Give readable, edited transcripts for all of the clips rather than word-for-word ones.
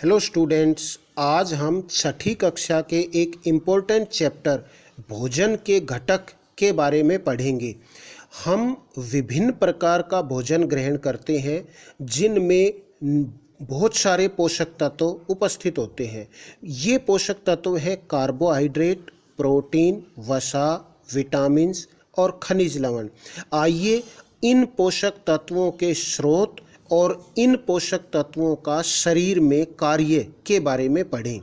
Hello students, आज हम छठी कक्षा के एक इम्पोर्टेंट चैप्टर भोजन के घटक के बारे में पढ़ेंगे। हम विभिन्न प्रकार का भोजन ग्रहण करते हैं जिनमें बहुत सारे पोषक तत्व उपस्थित होते हैं। ये पोषक तत्व हैं कार्बोहाइड्रेट, प्रोटीन, वसा, विटामिन्स और खनिज लवण। आइए इन पोषक तत्वों के स्रोत और इन पोषक तत्वों का शरीर में कार्य के बारे में पढ़ें।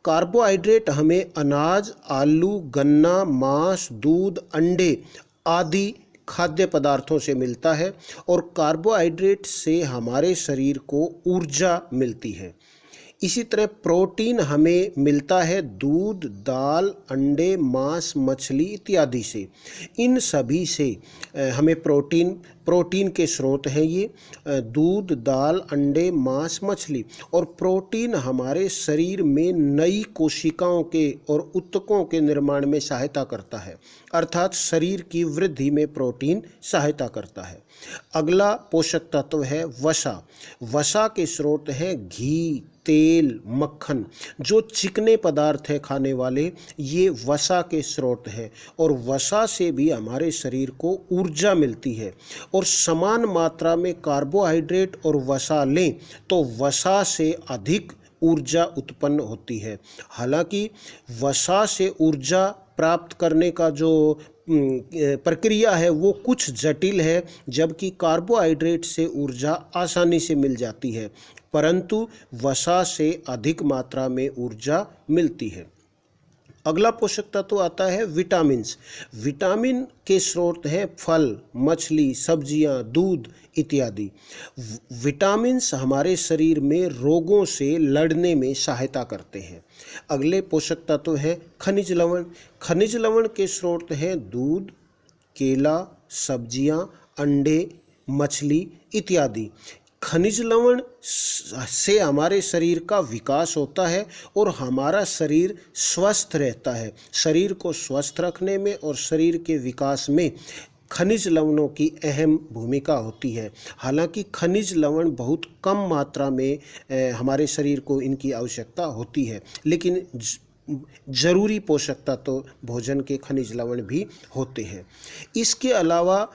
कार्बोहाइड्रेट हमें अनाज, आलू, गन्ना, मांस, दूध, अंडे आदि खाद्य पदार्थों से मिलता है और कार्बोहाइड्रेट से हमारे शरीर को ऊर्जा मिलती है। इसी तरह प्रोटीन हमें मिलता है दूध, दाल, अंडे, मांस, मछली इत्यादि से। इन सभी से हमें प्रोटीन के स्रोत हैं ये दूध, दाल, अंडे, मांस, मछली। और प्रोटीन हमारे शरीर में नई कोशिकाओं के और ऊतकों के निर्माण में सहायता करता है, अर्थात शरीर की वृद्धि में प्रोटीन सहायता करता है। अगला पोषक तत्व है वसा। वसा के स्रोत हैं घी, तेल, मक्खन। जो चिकने पदार्थ हैं खाने वाले, ये वसा के स्रोत हैं और वसा से भी हमारे शरीर को ऊर्जा मिलती है। और समान मात्रा में कार्बोहाइड्रेट और वसा लें तो वसा से अधिक ऊर्जा उत्पन्न होती है। हालांकि वसा से ऊर्जा प्राप्त करने का जो प्रक्रिया है वो कुछ जटिल है, जबकि कार्बोहाइड्रेट से ऊर्जा आसानी से मिल जाती है, परंतु वसा से अधिक मात्रा में ऊर्जा मिलती है। अगला पोषक तत्व आता है विटामिन्स। विटामिन के स्रोत हैं फल, मछली, सब्जियां, दूध इत्यादि। विटामिन्स हमारे शरीर में रोगों से लड़ने में सहायता करते हैं। अगले पोषक तत्व है खनिज लवण। खनिज लवण के स्रोत हैं दूध, केला, सब्जियां, अंडे, मछली इत्यादि। खनिज लवण से हमारे शरीर का विकास होता है और हमारा शरीर स्वस्थ रहता है। शरीर को स्वस्थ रखने में और शरीर के विकास में खनिज लवणों की अहम भूमिका होती है। हालांकि खनिज लवण बहुत कम मात्रा में हमारे शरीर को इनकी आवश्यकता होती है, लेकिन जरूरी पोषक तत्व भोजन के खनिज लवण भी होते हैं। इसके अलावा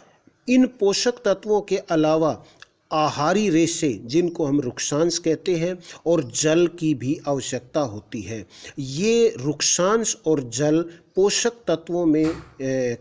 इन पोषक तत्वों के अलावा आहारी रेशे, जिनको हम रुक्षांश कहते हैं, और जल की भी आवश्यकता होती है। ये रुक्षांश और जल पोषक तत्वों में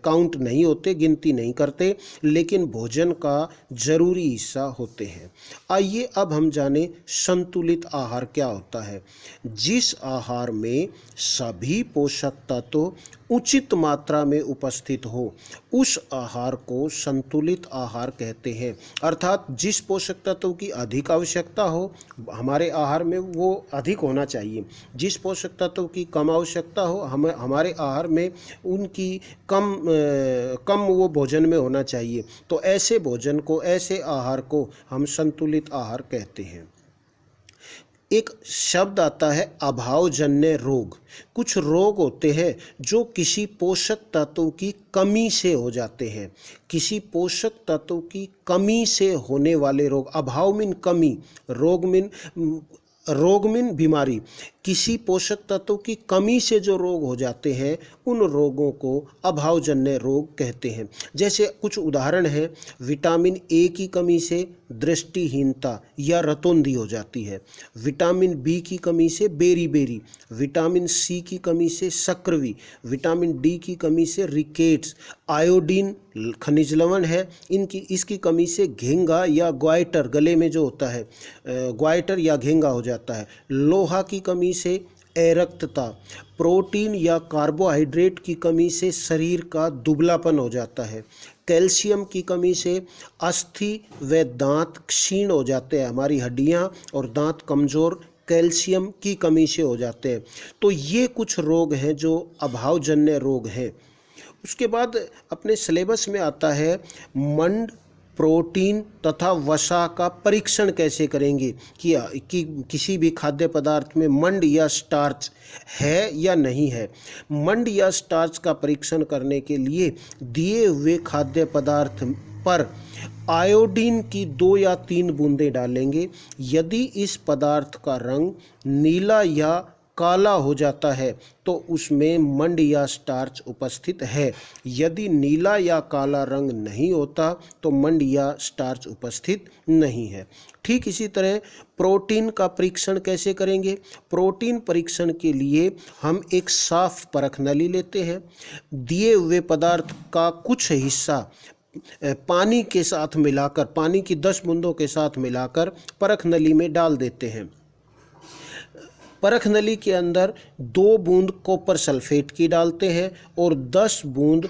काउंट नहीं होते, गिनती नहीं करते, लेकिन भोजन का जरूरी हिस्सा होते हैं। आइए अब हम जानें संतुलित आहार क्या होता है। जिस आहार में सभी पोषक तत्व उचित मात्रा में उपस्थित हो, उस आहार को संतुलित आहार कहते हैं। अर्थात जिस पोषक तत्व की अधिक आवश्यकता हो हमारे आहार में, वो अधिक होना चाहिए। जिस पोषक तत्व की कम आवश्यकता हो हमारे आहार में उनकी कम वो भोजन में होना चाहिए। तो ऐसे भोजन को, ऐसे आहार को हम संतुलित आहार कहते हैं। एक शब्द आता है अभावजन्य रोग। कुछ रोग होते हैं जो किसी पोषक तत्व की कमी से हो जाते हैं। किसी पोषक तत्व की कमी से होने वाले रोग, अभाव मीन कमी, रोग मीन बीमारी। किसी पोषक तत्व की कमी से जो रोग हो जाते हैं, उन रोगों को अभावजन्य रोग कहते हैं। जैसे कुछ उदाहरण हैं, विटामिन ए की कमी से दृष्टिहीनता या रतौंधी हो जाती है। विटामिन बी की कमी से बेरी, विटामिन सी की कमी से सक्रिवी, विटामिन डी की कमी से रिकेट्स। आयोडीन खनिज लवण है, इसकी कमी से घेंगा या ग्वाइटर, गले में जो होता है ग्वाइटर या घेंगा हो जाता है। लोहा की कमी से अरक्तता। प्रोटीन या कार्बोहाइड्रेट की कमी से शरीर का दुबलापन हो जाता है। कैल्शियम की कमी से अस्थि व दांत क्षीण हो जाते हैं, हमारी हड्डियां और दांत कमज़ोर कैल्शियम की कमी से हो जाते हैं। तो ये कुछ रोग हैं जो अभावजन्य रोग हैं। उसके बाद अपने सिलेबस में आता है मंड, प्रोटीन तथा वसा का परीक्षण कैसे करेंगे कि किसी भी खाद्य पदार्थ में मंड या स्टार्च है या नहीं है। मंड या स्टार्च का परीक्षण करने के लिए दिए हुए खाद्य पदार्थ पर आयोडीन की 2 या 3 बूंदें डालेंगे। यदि इस पदार्थ का रंग नीला या काला हो जाता है तो उसमें मंड या स्टार्च उपस्थित है। यदि नीला या काला रंग नहीं होता तो मंड या स्टार्च उपस्थित नहीं है। ठीक इसी तरह प्रोटीन का परीक्षण कैसे करेंगे? प्रोटीन परीक्षण के लिए हम एक साफ परख नली लेते हैं। दिए हुए पदार्थ का कुछ हिस्सा पानी के साथ मिलाकर, पानी की 10 बूंदों के साथ मिलाकर परख नली में डाल देते हैं। परख नली के अंदर 2 बूंद कॉपर सल्फेट की डालते हैं और 10 बूंद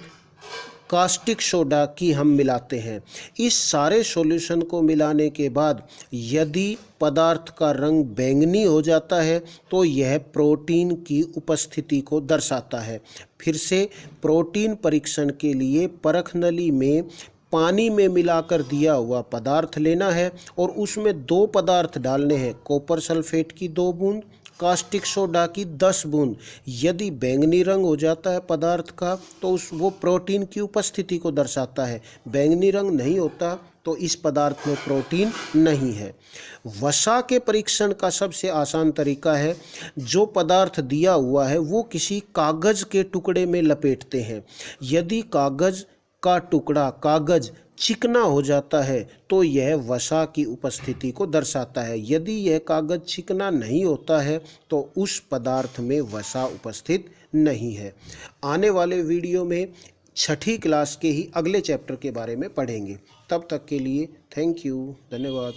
कास्टिक सोडा की हम मिलाते हैं। इस सारे सॉल्यूशन को मिलाने के बाद यदि पदार्थ का रंग बैंगनी हो जाता है तो यह प्रोटीन की उपस्थिति को दर्शाता है। फिर से प्रोटीन परीक्षण के लिए परख नली में पानी में मिलाकर दिया हुआ पदार्थ लेना है और उसमें 2 पदार्थ डालने हैं, कॉपर सल्फेट की 2 बूंद, कास्टिक सोडा की 10 बूंद। यदि बैंगनी रंग हो जाता है पदार्थ का तो वो प्रोटीन की उपस्थिति को दर्शाता है। बैंगनी रंग नहीं होता तो इस पदार्थ में प्रोटीन नहीं है। वसा के परीक्षण का सबसे आसान तरीका है, जो पदार्थ दिया हुआ है वो किसी कागज़ के टुकड़े में लपेटते हैं। यदि कागज़ का टुकड़ा, कागज़ चिकना हो जाता है तो यह वसा की उपस्थिति को दर्शाता है। यदि यह कागज़ चिकना नहीं होता है तो उस पदार्थ में वसा उपस्थित नहीं है। आने वाले वीडियो में 6ठी क्लास के ही अगले चैप्टर के बारे में पढ़ेंगे। तब तक के लिए थैंक यू, धन्यवाद।